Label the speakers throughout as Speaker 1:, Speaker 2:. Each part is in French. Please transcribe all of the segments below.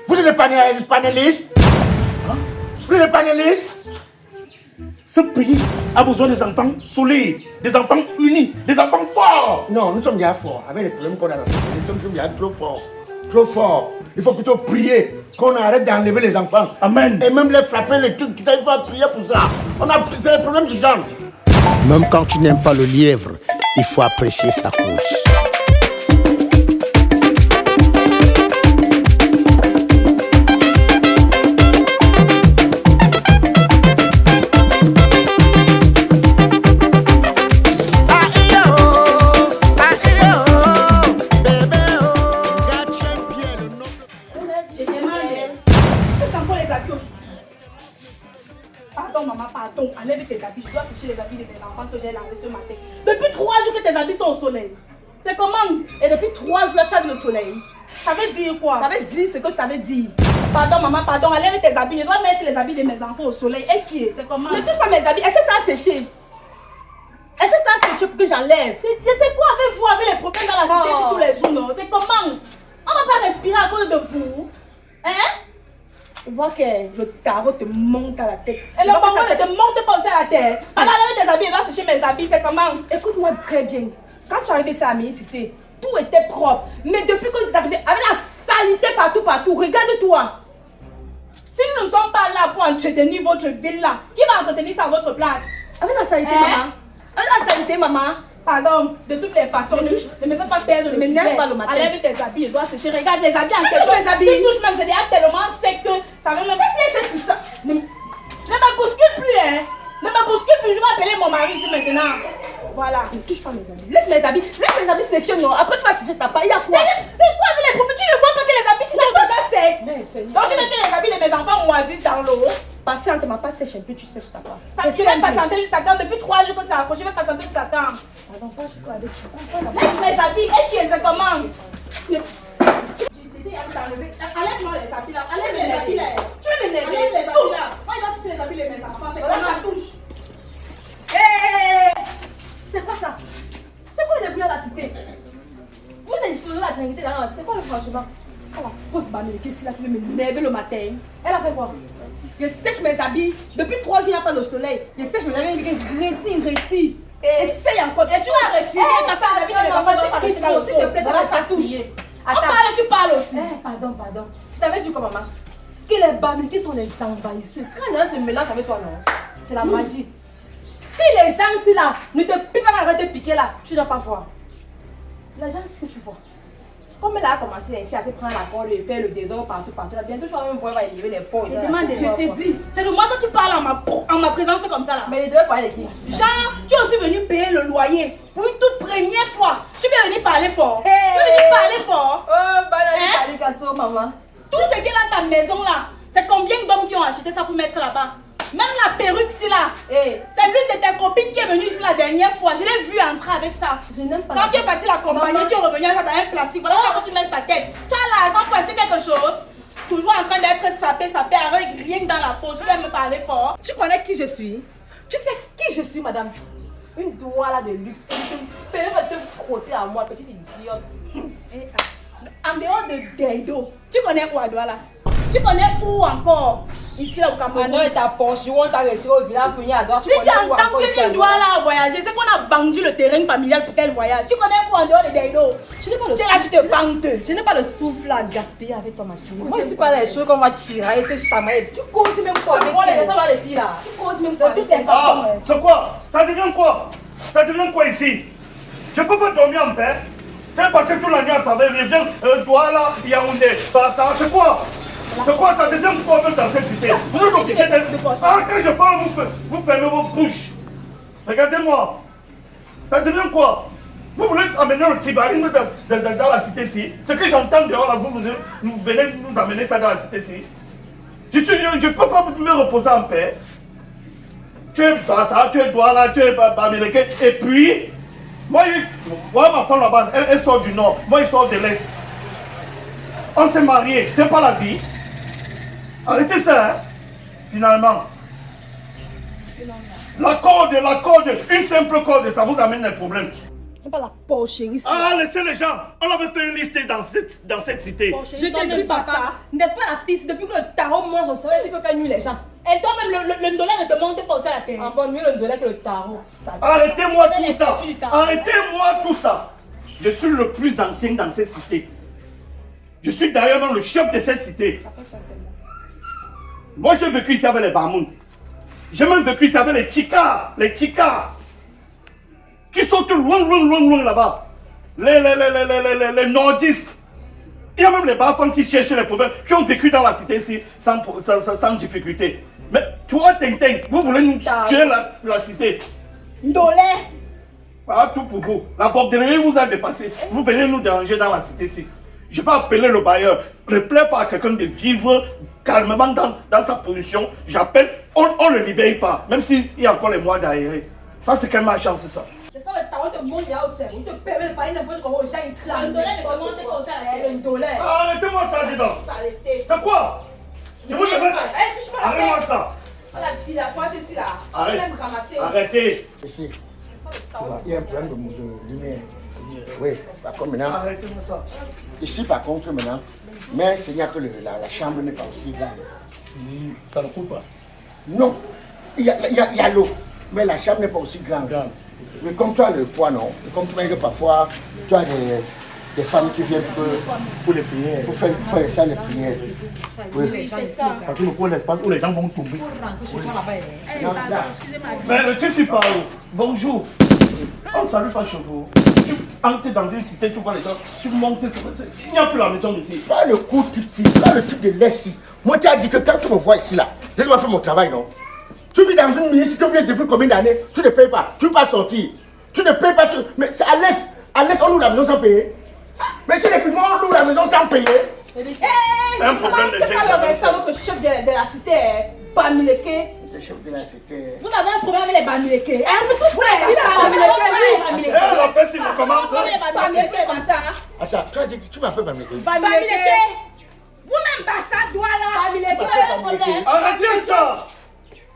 Speaker 1: Vous êtes des panélistes? Hein? Vous êtes des panélistes? Ce pays a besoin des enfants solides, des enfants unis, des enfants forts. Non, nous sommes déjà forts. Avec les problèmes qu'on a dans ce pays, nous sommes déjà trop forts. Trop forts. Il faut plutôt prier qu'on arrête d'enlever les enfants. Amen. Et même les frapper, les trucs, il faut prier pour ça. C'est des problèmes du genre.
Speaker 2: Même quand tu n'aimes pas le lièvre, il faut apprécier sa course.
Speaker 3: Pardon maman, pardon, enlève tes habits, je dois sécher les habits de mes enfants que j'ai lavés ce matin. Depuis 3 jours que tes habits sont au soleil. C'est comment?
Speaker 4: Et depuis 3 jours là tu as vu le soleil.
Speaker 3: Ça veut dire quoi?
Speaker 4: Ça veut dire ce que ça veut dire.
Speaker 3: Pardon maman, pardon, enlève tes habits, je dois mettre les habits de mes enfants au soleil. Et qui est? C'est comment?
Speaker 4: Ne touche pas mes habits, est-ce que ça a séché? Est-ce que ça a séché pour que j'enlève?
Speaker 3: C'est quoi avec vous, avec les problèmes dans la cité ici tous les jours, non? C'est comment? On va pas respirer à cause de vous. Hein?
Speaker 4: Je vois que le tarot te monte à la tête.
Speaker 3: Et le tarot ne te monte pas aussi à la tête. Alors enlève tes habits, je dois sécher mes habits, c'est comment?
Speaker 4: Écoute-moi très bien. Quand tu es arrivé ici à Médicité, tout était propre. Mais depuis que tu es arrivé, avec la saleté partout, regarde-toi.
Speaker 3: Si nous ne sommes pas là pour entretenir votre ville là, qui va entretenir ça à votre place?
Speaker 4: Avec la saleté, maman. Avec la saleté, maman.
Speaker 3: Pardon, de toutes les façons, ne me fais pas perdre le sujet.
Speaker 4: Pas le matin.
Speaker 3: Enlève tes habits, je dois sécher. Regarde les habits en question.
Speaker 4: Les habits.
Speaker 3: Si touche même, c'est déjà tellement sec que ça veut même...
Speaker 4: Qu'est-ce que c'est tout ça?
Speaker 3: Ne me bouscule plus, hein. Ne me bouscule plus, je vais appeler mon mari ici maintenant. Voilà.
Speaker 4: Ne touche pas mes habits. Laisse mes habits sécher, non. Après tu vas sécher ta part. Il y a quoi?
Speaker 3: C'est quoi avec les problèmes? Tu ne vois pas que les habits sont déjà secs. Donc tu mettais les habits de mes enfants moisis dans l'eau.
Speaker 4: Patiente, ma pas sèche un peu, tu sèches ta part.
Speaker 3: Ça, tu vais patienter jusqu'à quand? Depuis 3 jours que c'est accroché, je vais patienter jusqu'à quand?
Speaker 4: Pardon, pas je crois avec ça.
Speaker 3: Laisse mes habits, et qui est c'est comment? Enlève-moi les habits là, enlève les habits là.
Speaker 4: Tu veux m'énerver?
Speaker 3: Enlève les habits là. Moi, il doit sécher les habits de mes enfants. C'est
Speaker 4: voilà,
Speaker 3: comment?
Speaker 4: ça touche. Hé! C'est quoi ça? C'est quoi le bruit à la cité? Vous êtes une la tranquillité là, c'est quoi le franchement? C'est quoi la fausse banane qui est ici là qui veut m'énerver le matin? Elle a fait quoi? Je sèche mes habits. Depuis 3 jours, il n'y a pas le soleil. Je sèche mes habits, il retire. Essaye encore.
Speaker 3: Et tu vas retirer parce que les habits de mes enfants, tu vas rester dans le
Speaker 4: s'il te plaît, ça touche.
Speaker 3: On parle, tu parles aussi.
Speaker 4: Pardon. Tu t'avais dit quoi, maman? Que les Bamilekis sont les envahisseuses. Quand les gens se mélangent avec toi, non? C'est la magie. Si les gens ici là ne te piquent pas quand ils te piquer là, tu ne dois pas voir. Les gens, ce que tu vois. Comme elle a commencé ainsi à te prendre la corde et faire le désordre partout là, bientôt tu vas même voir, va élever les pauvres.
Speaker 3: Je te dis, c'est de moi que tu parles en ma présence comme ça là.
Speaker 4: Mais il devait parler de qui?
Speaker 3: Jean, tu es aussi venu payer le loyer pour une toute première fois. Tu veux venir parler fort. Tu veux venir parler fort.
Speaker 4: Oh, parler casso, maman.
Speaker 3: Tout ce qui est dans ta maison là, c'est combien d'hommes qui ont acheté ça pour mettre là-bas? Même la perruque ici là, c'est l'une de tes copines qui est venue ici la dernière fois. Je l'ai vue entrer avec ça.
Speaker 4: Je n'aime pas.
Speaker 3: Quand tu es parti l'accompagner, tu es revenu avec ça dans un plastique. Voilà ça que tu mets ta tête. Tu as l'argent pour acheter quelque chose. Toujours en train d'être sapé avec rien que dans la peau. Tu viens me parler fort.
Speaker 4: Tu connais qui je suis? Tu sais qui je suis, madame? Une douala de luxe. Tu peux te frotter à moi, petite idiote.
Speaker 3: En dehors de Deido, tu connais où à Douala? Tu connais où encore? Ici là au Cameroun.
Speaker 4: Maintenant, ta poche, on t'a reçu au village pour y aller.
Speaker 3: Si tu entends que Douala a voyagé, c'est qu'on a vendu le terrain familial pour qu'elle voyage. Tu connais où en dehors de Deido?
Speaker 4: Je n'ai pas le
Speaker 3: souffle. Là, tu te vantes.
Speaker 4: Je n'ai pas le souffle à gaspiller avec ton machine. Moi, je ne suis pas les choses qu'on va tirer. C'est ça, mais tu causes même quoi avec elle. Ça va les filles là. Tu causes même quoi avec elle.
Speaker 1: C'est quoi? Ça devient quoi? Ça devient quoi ici? Je peux pas dormir en paix. J'ai passé toute la nuit à travers, je viens, Douala, Yaoundé, ça, c'est quoi? C'est quoi? Ça devient quoi même dans cette cité? Vous êtes obligé d'être... Ah, quand je parle, vous fermez vos bouches. Regardez-moi. Ça devient quoi? Vous voulez amener le tibarisme dans la cité ici? Ce que j'entends dehors là, vous venez nous amener ça dans la cité ici? Je ne peux pas me reposer en paix. Tu es ça, tu es Douala, tu es américain, et puis... Moi, ma femme là-bas, elle sort du nord, moi il sort de l'est. On s'est mariés, c'est pas la vie. Arrêtez ça, hein, finalement. La corde, une simple corde, ça vous amène des problèmes.
Speaker 4: Pas la porcherie.
Speaker 1: Ah, laissez les gens. On avait fait une liste dans cette cité.
Speaker 4: Je te dis papa, n'est-ce pas la fille, depuis que le tarot monte au sommet, il faut qu'elle nuit les gens.
Speaker 3: Et toi-même, le dollar ne te monte pas aussi à la tête.
Speaker 4: Encore mieux le dollar que le tarot.
Speaker 1: Arrêtez-moi tout ça. Arrêtez-moi tout ça. Je suis le plus ancien dans cette cité. Je suis d'ailleurs même le chef de cette cité. Moi, j'ai vécu ici avec les Bamoun. J'ai même vécu ici avec les Chicas. Les Chicas. Qui sont tous loin là-bas. Les nordistes. Il y a même les Bafans qui cherchent les problèmes, qui ont vécu dans la cité ici sans difficulté. Mais toi, Tintin, vous voulez nous tuer la cité.
Speaker 3: Dollar.
Speaker 1: Ah, tout pour vous. La bordellerie vous a dépassé. Vous venez nous déranger dans la cité ici. Je vais appeler le bailleur. Ne plaît pas à quelqu'un de vivre calmement dans sa position. J'appelle, on ne le libère pas. Même s'il y a encore les mois d'aérer. Ça, c'est quelle malchance, ça.
Speaker 4: C'est ça, le tarot te monte là au cerveau. Il te permet de parler n'importe comment aux gens ici.
Speaker 3: Le dollar ne te monte pas aussi à la tête.
Speaker 4: Le dollar.
Speaker 1: Arrêtez-moi ça, dis donc.
Speaker 3: Saleté.
Speaker 1: C'est quoi? Je vous demande. Arrêtez-moi ça.
Speaker 3: La fille, la fois, c'est là.
Speaker 1: Arrête.
Speaker 3: Elle me ramasser.
Speaker 1: Arrêtez.
Speaker 2: Ici, il y a un problème de lumière. Oui, par contre maintenant,
Speaker 1: Arrêtez-moi ça.
Speaker 2: ici par contre maintenant, mais c'est bien que la chambre n'est pas aussi grande.
Speaker 1: Ça ne coûte pas.
Speaker 2: Non, il y a l'eau, mais la chambre n'est pas aussi grande. Mais comme tu as le poids, non, et comme tu m'as dit que parfois tu as des femmes qui viennent pour les prières, pour faire ça les prières. Oui,
Speaker 3: c'est ça.
Speaker 1: Parce que nous prenons l'espace où les gens vont tomber.
Speaker 2: Non, là.
Speaker 1: Mais le type, il parle. Bonjour. On ne salue pas chez vous. Tu entres dans une cité, tu vois les gens, tu montes. Il n'y a plus la maison ici.
Speaker 2: Pas le coup type, pas le type de laisse. Moi, tu as dit que quand tu me vois ici, là, laisse-moi faire mon travail, non? Tu vis dans une mini-cité depuis combien d'années? Tu ne payes pas, tu ne peux pas sortir. Tu ne payes pas, mais c'est à l'est, on loue la maison sans payer. Mais chez les pigments, on loue la maison sans payer.
Speaker 1: Un problème de
Speaker 4: C'est le chef de la cité, Bamileke.
Speaker 2: C'est chef de la cité.
Speaker 3: Vous avez un problème avec les Bamileke.
Speaker 4: Il a Bamileke,
Speaker 1: on fait si vous commencez.
Speaker 3: Bamileke, comme ça.
Speaker 2: Attends, tu as dit que tu m'appelles Bamileke.
Speaker 3: Bamileke. Vous-même, Bassa, doit là.
Speaker 4: Bamileke.
Speaker 1: Arrêtez ça.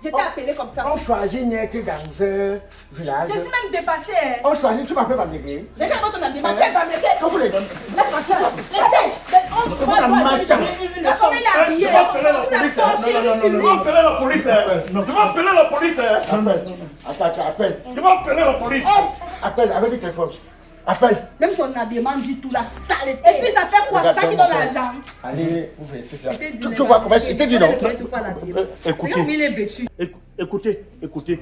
Speaker 4: Je t'ai appelé comme ça.
Speaker 2: On choisit d'être dans un village.
Speaker 3: Je suis même dépassée.
Speaker 2: On choisit, tu m'appelles Bamileke.
Speaker 4: Laissez-moi ton ami, ma tête Bamileke.
Speaker 2: Quand vous les donnez.
Speaker 4: Laisse-moi ça.
Speaker 2: C'est pas la matin.
Speaker 4: La famille l'a
Speaker 1: Tu
Speaker 4: habillé.
Speaker 1: vas appeler la police. Tu vas appeler la police. Tu vas appeler la police.
Speaker 2: Attends, appelle.
Speaker 1: Tu vas appeler la police.
Speaker 2: Appelle avec le téléphone. Appelle.
Speaker 4: Même son habillement dit tout la saleté.
Speaker 3: Et puis ça fait quoi? Ça qui donne l'argent.
Speaker 2: Allez, ouvrez, c'est ça. Tu vois comment il te dit non?
Speaker 1: Écoutez.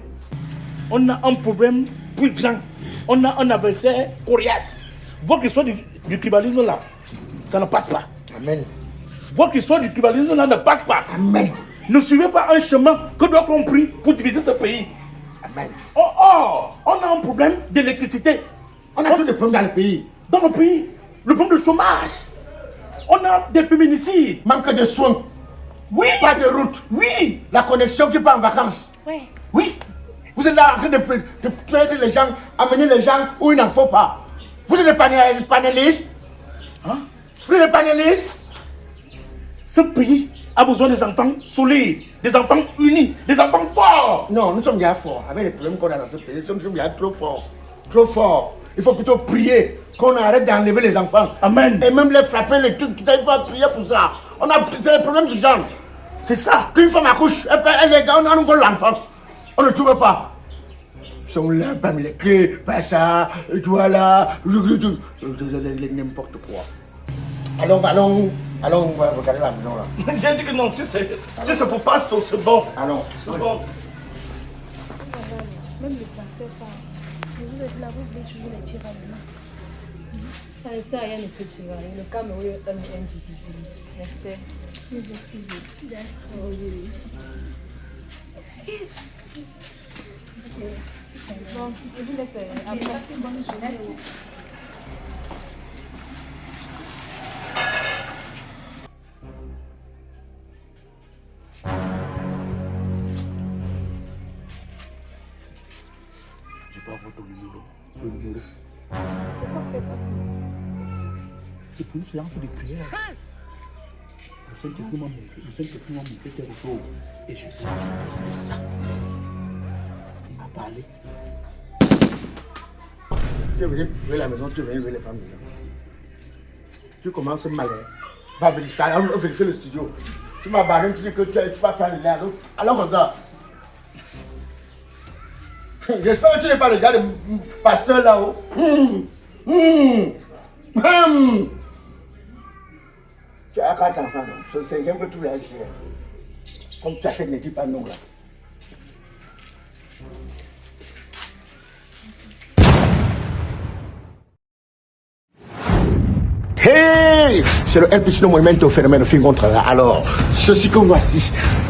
Speaker 1: On a un problème plus grand. On a un adversaire coriace. Votre histoire du tribalisme là, ça ne passe pas.
Speaker 2: Amen.
Speaker 1: Votre histoire du tribalisme là ne passe pas.
Speaker 2: Amen.
Speaker 1: Ne suivez pas un chemin que doit qu'on prie pour diviser ce pays.
Speaker 2: Amen.
Speaker 1: On a un problème d'électricité.
Speaker 2: On a tous des problèmes dans le pays.
Speaker 1: Dans le pays, le problème de chômage. On a des féminicides.
Speaker 2: Manque de soins.
Speaker 1: Oui.
Speaker 2: Pas de route.
Speaker 1: Oui.
Speaker 2: La connexion qui part en vacances.
Speaker 1: Oui.
Speaker 2: Vous êtes là en train de traiter les gens, amener les gens où il n'en faut pas. Vous êtes des panélistes.
Speaker 1: Hein?
Speaker 2: Vous êtes des panélistes.
Speaker 1: Ce pays a besoin des enfants solides, des enfants unis, des enfants forts.
Speaker 2: Non, nous sommes bien forts. Avec les problèmes qu'on a dans ce pays, nous sommes bien trop forts. Trop forts. Il faut plutôt prier qu'on arrête d'enlever les enfants.
Speaker 1: Amen.
Speaker 2: Et même les frapper, les trucs, il faut prier pour ça. On a des problèmes du genre.
Speaker 1: C'est ça.
Speaker 2: Qu'une femme accouche, les gars, on nous vole l'enfant. On ne trouve pas. Ils sont là, parmi les clés, pas ça, voilà, n'importe quoi. Allons, on va regarder la maison là.
Speaker 1: J'ai dit que non, si c'est pour pasteur, c'est bon.
Speaker 2: Allons.
Speaker 1: C'est bon.
Speaker 5: Même le pasteur parle. Vous êtes là, vous voulez toujours les tirer à la main.
Speaker 4: Ça ne sert à rien de se tirer. Le Cameroun est indivisible. Merci.
Speaker 5: Vous excusez.
Speaker 4: D'accord, oui. Bon, je vous laisse. Bonne journée.
Speaker 1: Je peux avoir ton numéro. Le numéro.
Speaker 5: Pourquoi faire parce que
Speaker 1: C'est pour une séance de prière. Le Saint-Esprit m'a montré quelque chose. Et je dis ça. Il m'a parlé.
Speaker 2: Tu es venu trouver la maison, tu es venu louer les femmes dedans. Tu commences mal. Va vérifier le studio. Tu m'as barré, tu dis que tu vas prendre l'air. Alors, regarde. J'espère que tu n'es pas le gars de pasteur là-haut. Tu as 4 enfants, non? C'est le cinquième que tu vas agir. Comme tu as fait, ne dis pas non là. Hey! C'est le LPC Movimento Fenomeno fin contre là. Alors, ceci que voici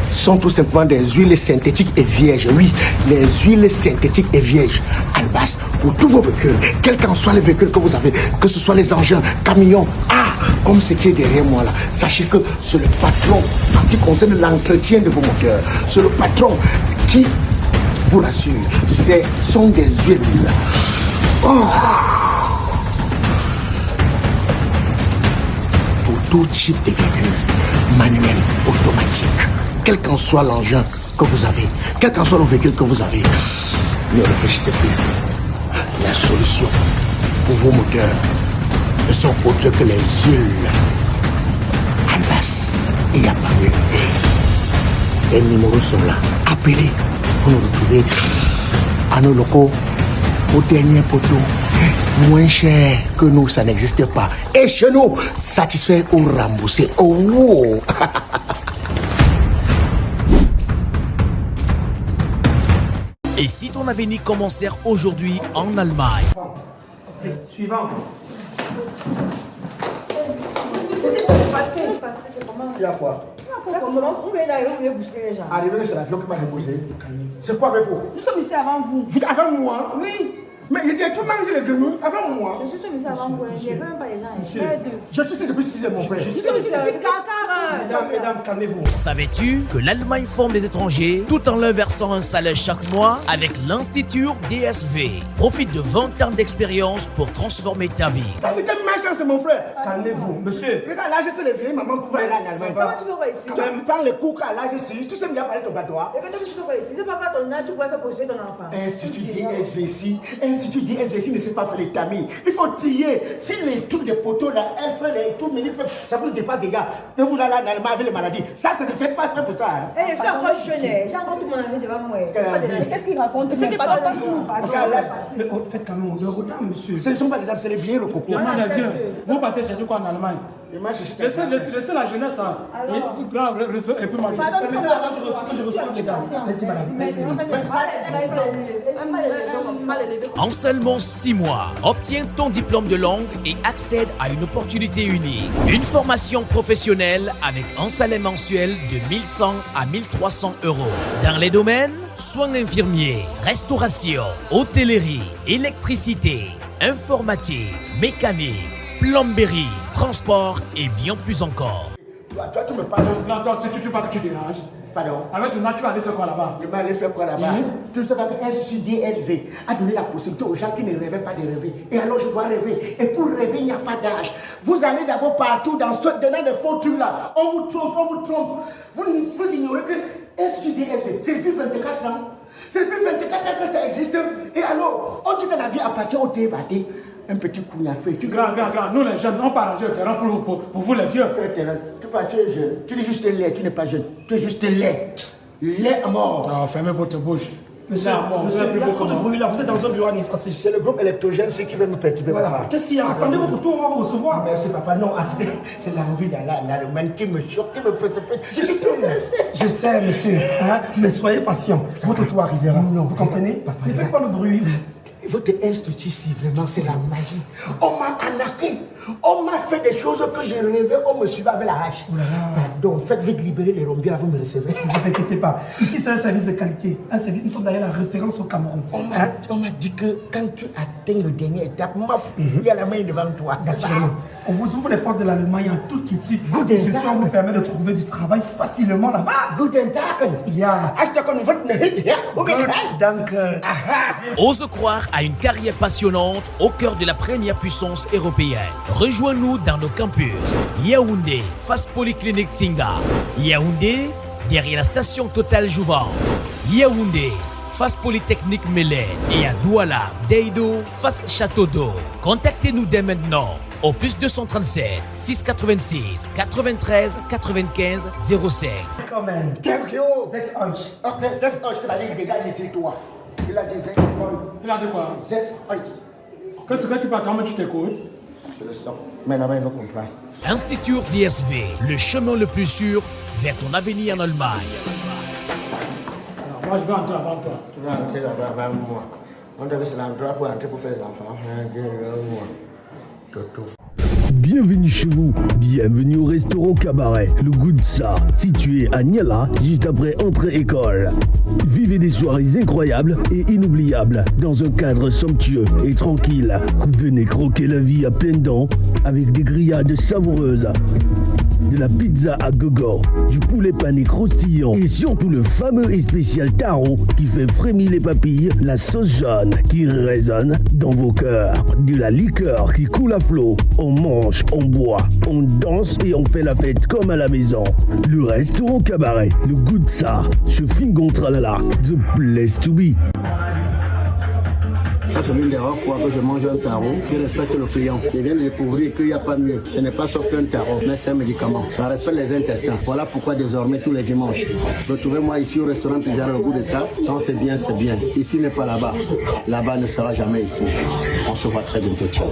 Speaker 2: sont tout simplement des huiles synthétiques et vierges. Oui, les huiles synthétiques et vierges. Albas, pour tous vos véhicules, quels qu'en soient les véhicules que vous avez, que ce soit les engins, camions, comme ce qui est derrière moi là. Sachez que c'est le patron, en ce qui concerne l'entretien de vos moteurs, c'est le patron qui vous rassure. Ce sont des huiles. Tout type de véhicule, manuel, automatique, quel qu'en soit l'engin que vous avez, quel qu'en soit le véhicule que vous avez, ne réfléchissez plus. La solution pour vos moteurs ne sont autres que les huiles Albas et apparu. Les numéros sont là. Appelez pour nous retrouver à nos locaux au dernier poteau. Moins cher que nous, ça n'existe pas. Et chez nous, satisfait ou remboursé. Oh, wow.
Speaker 6: Et si ton avenir commençait aujourd'hui en Allemagne?
Speaker 7: Suivant.
Speaker 2: Il y a quoi?
Speaker 7: On vient d'arriver, vous voulez bousculer les gens.
Speaker 2: Arrivé, c'est l'avion qui m'a déposé. C'est quoi avec vous?
Speaker 7: Nous sommes ici avant vous.
Speaker 2: Vous avant moi?
Speaker 7: Oui.
Speaker 2: Mais il était tout mangé les guenilles avant moi.
Speaker 7: Je suis ici avant vous. Il n'y avait même pas les gens.
Speaker 2: Monsieur, je suis ici depuis 6 heures, mon frère.
Speaker 7: Nous sommes ici depuis 4 heures.
Speaker 8: Mesdames, calmez-vous.
Speaker 6: Savais-tu que l'Allemagne forme des étrangers tout en leur versant un salaire chaque mois avec l'Institut DSV? Profite de 20 ans d'expérience pour transformer ta vie.
Speaker 2: Ça c'est quelle malchance, mon frère.
Speaker 8: Calmez-vous, monsieur.
Speaker 2: Regarde, l'âge que les vieilles mamans pouvaient aller en Allemagne.
Speaker 7: Comment tu veux voir ici?
Speaker 2: Tu prends les cours à l'âge ici, tu sais bien parler ton bateau.
Speaker 7: Et peut-être que tu veux voir ici. C'est pas ton âge, tu pourrais faire postuler ton enfant.
Speaker 2: Institut DSV ici, Institut DSV ici ne sait pas faire les tamis. Il faut trier. Si les trucs des poteaux là, F, les trucs, ça vous dépasse déjà. De vous là, en Allemagne avec les maladies. Ça ne fait pas faire pour ça. Hein.
Speaker 7: Je suis encore jeune. J'ai encore tout mon avis devant moi.
Speaker 4: Qu'est-ce qu'il raconte?
Speaker 7: C'est pas pas
Speaker 8: Mais faites quand même honneur aux dames, monsieur.
Speaker 2: Ce ne sont pas les dames, c'est les vieilles le coco.
Speaker 9: Vous partez chercher quoi en Allemagne? Laissez la jeunesse, hein. Et puis moi,
Speaker 8: Je reçois les dames. Merci, madame.
Speaker 6: En seulement 6 mois, obtiens ton diplôme de langue et accède à une opportunité unique. Une formation professionnelle avec un salaire mensuel de 1100 à 1300 euros. Dans les domaines, soins infirmiers, restauration, hôtellerie, électricité, informatique, mécanique, plomberie, transport et bien plus encore.
Speaker 2: Toi, tu me parles.
Speaker 9: toi, si tu pas que tu déranges.
Speaker 2: Pardon.
Speaker 9: Avec ton tu vas aller faire quoi là-bas?
Speaker 2: Je vais aller faire quoi là-bas? Tu ne sais pas que Institut DSV a donné la possibilité aux gens qui ne rêvaient pas de rêver. Et alors je dois rêver. Et pour rêver, il n'y a pas d'âge. Vous allez d'abord partout dans des faux trucs là. On vous trompe. Vous ignorez que Institut DSV, c'est depuis 24 ans. C'est depuis 24 ans que ça existe. Et alors, on dit que la vie appartient au débatté. Un petit coup à fait.
Speaker 9: Grand. Nous les jeunes, on part au terrain pour vous les vieux.
Speaker 2: Tu es jeune. Tu es juste laid, tu n'es pas jeune. Tu es juste laid. Laid à mort.
Speaker 9: Non, fermez votre bouche.
Speaker 8: Monsieur, il y a trop de bruit là. Vous êtes dans un bureau administratif.
Speaker 2: C'est le groupe électrogène, c'est qui veut nous perturber.
Speaker 8: Voilà. Qu'est-ce qu'il y a? Attendez votre tour, on va vous recevoir.
Speaker 2: Merci papa, non, c'est l'envie d'Allemagne qui me choque, qui me précipite.
Speaker 8: Je sais, monsieur, hein, mais soyez patient. Votre tour arrivera. Non, vous comprenez?
Speaker 2: Papa,
Speaker 8: ne faites pas le bruit.
Speaker 2: Votre institut, si vraiment c'est la magie. On m'a arnaqué. On m'a fait des choses que j'ai rêvé. On me suivait avec la hache. Pardon, faites vite libérer les rombiers, vous me recevez.
Speaker 8: Ne vous inquiétez pas. Ici, c'est un service de qualité. Un service, nous sommes d'ailleurs la référence au Cameroun.
Speaker 2: On m'a dit que quand tu atteins le dernier étape, il y a la main devant toi.
Speaker 8: Naturellement. On vous ouvre les portes de l'Allemagne en toute quiétude. Et surtout, on vous permet de trouver du travail facilement là-bas.
Speaker 2: Guten Tag.
Speaker 8: Ja. Donc,
Speaker 6: Ose croire à une carrière passionnante au cœur de la première puissance européenne. Rejoins-nous dans nos campus. Yaoundé, face Polyclinique Tinga. Yaoundé, derrière la station Total Jouvence. Yaoundé, face Polytechnique Mélène et à Douala, Deido, face Château d'Eau. Contactez-nous dès maintenant au plus 237 686 93 95 05.
Speaker 8: Quand même.
Speaker 2: Thank you.
Speaker 8: 6 Euch.
Speaker 2: Ok, 6 Euch que la ligne dégage de toi. Il a dit 6 Euch.
Speaker 9: Il a dit quoi?
Speaker 2: 6 Euch.
Speaker 9: Qu'est-ce que tu parles? Comment tu t'écoutes?
Speaker 2: Je le sens. Mais là-bas, il va comprendre.
Speaker 6: Institut DSV, le chemin le plus sûr vers ton avenir en Allemagne.
Speaker 9: Alors, moi, je vais entrer avant toi.
Speaker 2: Tu vas entrer là-bas avant moi. On devait se l'endroit pour entrer pour faire les enfants. Toto.
Speaker 10: Bienvenue chez vous, bienvenue au restaurant Cabaret, le goût de ça, situé à Niala, juste après entrée école. Vivez des soirées incroyables et inoubliables dans un cadre somptueux et tranquille. Venez croquer la vie à pleines dents avec des grillades savoureuses, de la pizza à gogo, du poulet pané croustillant et surtout le fameux et spécial taro qui fait frémir les papilles, la sauce jaune qui résonne dans vos cœurs, de la liqueur qui coule à flot. On mange, on boit, on danse et on fait la fête comme à la maison. Le restaurant Cabaret, le goût de ça, ce fingon tralala, the place to be.
Speaker 11: C'est l'une des rares fois que je mange un tarot qui respecte le client. Je viens de découvrir qu'il n'y a pas mieux. Ce n'est pas sauf qu'un tarot, mais c'est un médicament. Ça respecte les intestins. Voilà pourquoi désormais tous les dimanches, retrouvez-moi ici au restaurant Pizza le goût de ça. Quand c'est bien, c'est bien. Ici n'est pas là-bas. Là-bas ne sera jamais ici. On se voit très bientôt. Ciao.